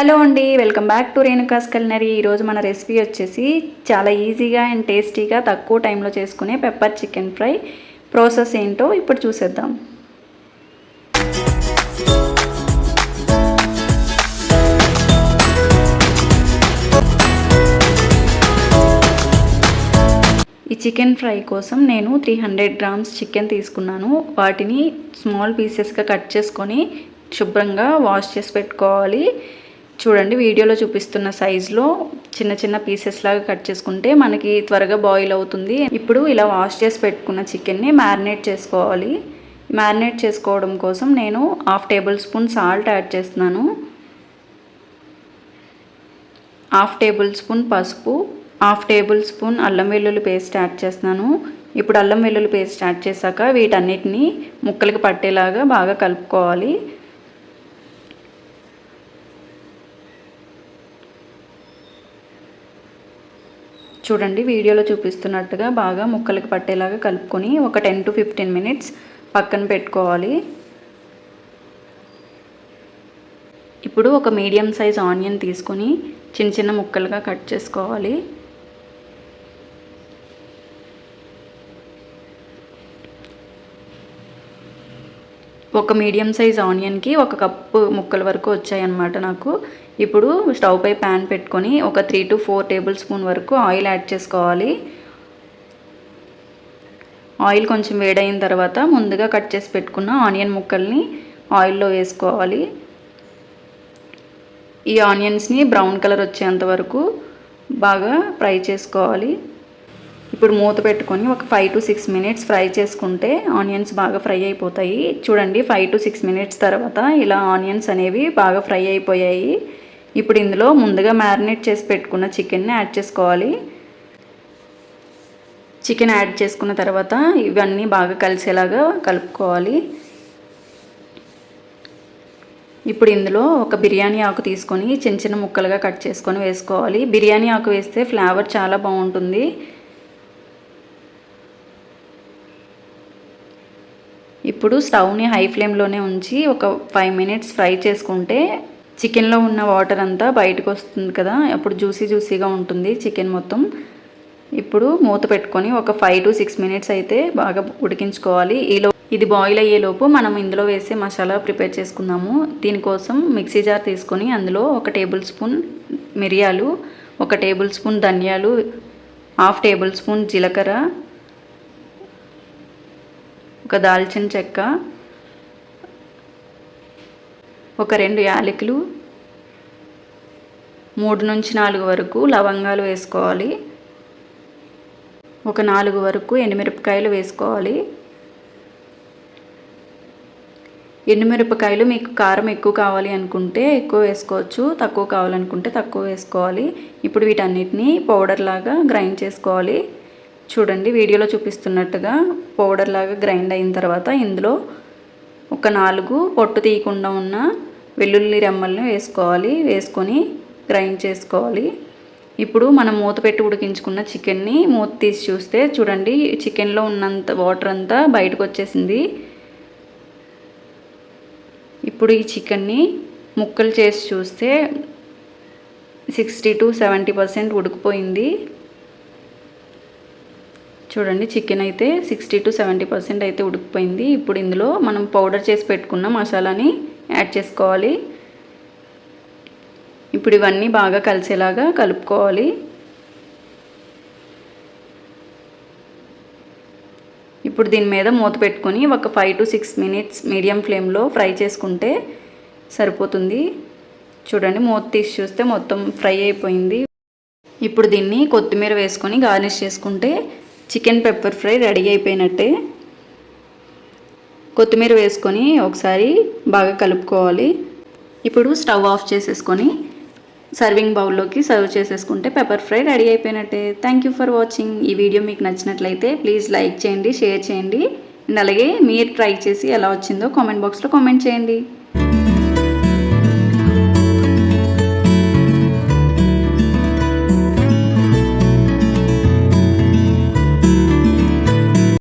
Hello అండి, welcome back to Renuka's culinary. ఈరోజు మన రెసిపీ వచ్చేసి చాలా ఈజీగా అండ్ టేస్టీగా తక్కువ టైంలో చేసుకునే పెప్పర్ చికెన్ ఫ్రై. ప్రాసెస్ ఏంటో ఇప్పుడు చూసేద్దాం. ఈ చికెన్ ఫ్రై కోసం నేను 300 గ్రామ్స్ చికెన్ తీసుకున్నాను. వాటిని స్మాల్ పీసెస్గా కట్ చేసుకొని శుభ్రంగా వాష్ చేసి పెట్టుకోవాలి. చూడండి, వీడియోలో చూపిస్తున్న సైజులో చిన్న చిన్న పీసెస్ లాగా కట్ చేసుకుంటే మనకి త్వరగా బాయిల్ అవుతుంది. ఇప్పుడు ఇలా వాష్ చేసి పెట్టుకున్న చికెన్ని మ్యారినేట్ చేసుకోవాలి. మ్యారినేట్ చేసుకోవడం కోసం నేను 1/2 టేబుల్ స్పూన్ సాల్ట్ యాడ్ చేస్తున్నాను, 1/2 టేబుల్ స్పూన్ పసుపు, 1/2 టేబుల్ స్పూన్ అల్లం వెల్లుల్లి పేస్ట్ యాడ్ చేస్తున్నాను. ఇప్పుడు అల్లం వెల్లుల్లి పేస్ట్ యాడ్ చేశాక వీటన్నిటిని ముక్కలకి పట్టేలాగా బాగా కలుపుకోవాలి. చూడండి, వీడియోలో చూపిస్తున్నట్టుగా బాగా ముక్కలకి పట్టేలాగా కలుపుకొని ఒక 10 to 15 మినిట్స్ పక్కన పెట్టుకోవాలి. ఇప్పుడు ఒక మీడియం సైజ్ ఆనియన్ తీసుకొని చిన్న చిన్న ముక్కలుగా కట్ చేసుకోవాలి. ఒక మీడియం సైజ్ ఆనియన్కి 1 కప్పు ముక్కల వరకు వచ్చాయన్నమాట నాకు. ఇప్పుడు స్టవ్ పై ప్యాన్ పెట్టుకొని ఒక 3 to 4 టేబుల్ స్పూన్ వరకు ఆయిల్ యాడ్ చేసుకోవాలి. ఆయిల్ కొంచెం వేడైన తర్వాత ముందుగా కట్ చేసి పెట్టుకున్న ఆనియన్ ముక్కల్ని ఆయిల్లో వేసుకోవాలి. ఈ ఆనియన్స్ని బ్రౌన్ కలర్ వచ్చేంత వరకు బాగా ఫ్రై చేసుకోవాలి. ఇప్పుడు మూత పెట్టుకొని ఒక 5 to 6 మినిట్స్ ఫ్రై చేసుకుంటే ఆనియన్స్ బాగా ఫ్రై అయిపోతాయి. చూడండి, 5 to 6 మినిట్స్ తర్వాత ఇలా ఆనియన్స్ అనేవి బాగా ఫ్రై అయిపోయాయి. ఇప్పుడు ఇందులో ముందుగా మ్యారినేట్ చేసి పెట్టుకున్న చికెన్ని యాడ్ చేసుకోవాలి. చికెన్ యాడ్ చేసుకున్న తర్వాత ఇవన్నీ బాగా కలిసేలాగా కలుపుకోవాలి. ఇప్పుడు ఇందులో ఒక బిర్యానీ ఆకు తీసుకొని చిన్న చిన్న ముక్కలుగా కట్ చేసుకొని వేసుకోవాలి. బిర్యానీ ఆకు వేస్తే ఫ్లేవర్ చాలా బాగుంటుంది. ఇప్పుడు స్టవ్ని హై ఫ్లేమ్లోనే ఉంచి ఒక 5 మినిట్స్ ఫ్రై చేసుకుంటే చికెన్లో ఉన్న వాటర్ అంతా బయటకు వస్తుంది కదా, అప్పుడు జ్యూసీగా ఉంటుంది చికెన్ మొత్తం. ఇప్పుడు మూత పెట్టుకొని ఒక 5 to 6 మినిట్స్ అయితే బాగా ఉడికించుకోవాలి. ఇది బాయిల్ అయ్యేలోపు మనం ఇందులో వేసే మసాలా ప్రిపేర్ చేసుకుందాము. దీనికోసం మిక్సీ జార్ తీసుకొని అందులో 1 టేబుల్ స్పూన్ మిరియాలు, 1 టేబుల్ స్పూన్ ధనియాలు, 1/2 టేబుల్ స్పూన్ జీలకర్ర, ఒక దాల్చిన చెక్క, ఒక 2 యాలకులు, 3 నుంచి 4 వరకు లవంగాలు వేసుకోవాలి. ఒక 4 వరకు ఎండుమిరపకాయలు వేసుకోవాలి. ఎండుమిరపకాయలు మీకు కారం ఎక్కువ కావాలి అనుకుంటే ఎక్కువ వేసుకోవచ్చు, తక్కువ కావాలనుకుంటే తక్కువ వేసుకోవాలి. ఇప్పుడు వీటన్నిటిని పౌడర్ లాగా గ్రైండ్ చేసుకోవాలి. చూడండి, వీడియోలో చూపిస్తున్నట్టుగా పౌడర్ లాగా గ్రైండ్ అయిన తర్వాత ఇందులో ఒక 4 పొట్టు తీయకుండా ఉన్న వెల్లుల్లి రెమ్మల్ని వేసుకోవాలి. వేసుకొని గ్రైండ్ చేసుకోవాలి. ఇప్పుడు మనం మూత పెట్టి ఉడికించుకున్న చికెన్ని మూత తీసి చూస్తే చూడండి, చికెన్లో ఉన్నంత వాటర్ అంతా బయటకు వచ్చేసింది. ఇప్పుడు ఈ చికెన్ని ముక్కలు చేసి చూస్తే 60 to 70% ఉడికిపోయింది. చూడండి, చికెన్ అయితే 60 to 70% అయితే ఉడికిపోయింది. ఇప్పుడు ఇందులో మనం పౌడర్ చేసి పెట్టుకున్న మసాలాని యాడ్ చేసుకోవాలి. ఇప్పుడు ఇవన్నీ బాగా కలిసేలాగా కలుపుకోవాలి. ఇప్పుడు దీని మీద మూత పెట్టుకొని ఒక 5 to 6 మినిట్స్ మీడియం ఫ్లేమ్లో ఫ్రై చేసుకుంటే సరిపోతుంది. చూడండి, మూత తీసి చూస్తే మొత్తం ఫ్రై అయిపోయింది. ఇప్పుడు దీన్ని కొత్తిమీర వేసుకొని గార్నిష్ చేసుకుంటే చికెన్ పెప్పర్ ఫ్రై రెడీ అయిపోయినట్టే. కొత్తిమీర వేసుకొని ఒకసారి బాగా కలుపుకోవాలి. ఇప్పుడు స్టవ్ ఆఫ్ చేసేసుకొని సర్వింగ్ బౌల్లోకి సర్వ్ చేసేసుకుంటే పెప్పర్ ఫ్రై రెడీ అయిపోయినట్టే. Thank you for watching. ఈ వీడియో మీకు నచ్చినట్లయితే ప్లీజ్ లైక్ చేయండి, షేర్ చేయండి. అండ్ అలాగే మీరు ట్రై చేసి ఎలా వచ్చిందో కామెంట్ బాక్స్లో కామెంట్ చేయండి.